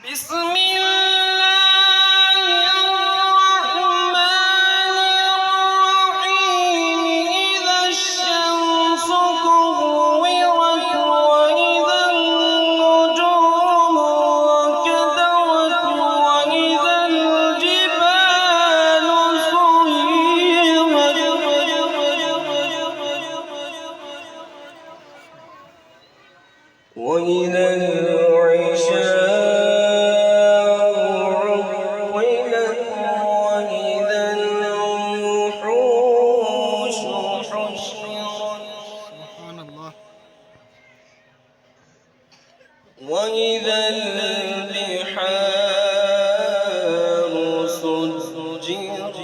بسم الله الرحمن الرحيم إذا الشمس كورت وإذا النجوم انكدرت وإذا الجبال سيرت وإذا العشار عطلت وإذا الوحوش حشرت سبحان الله. وإذا البحار سجرت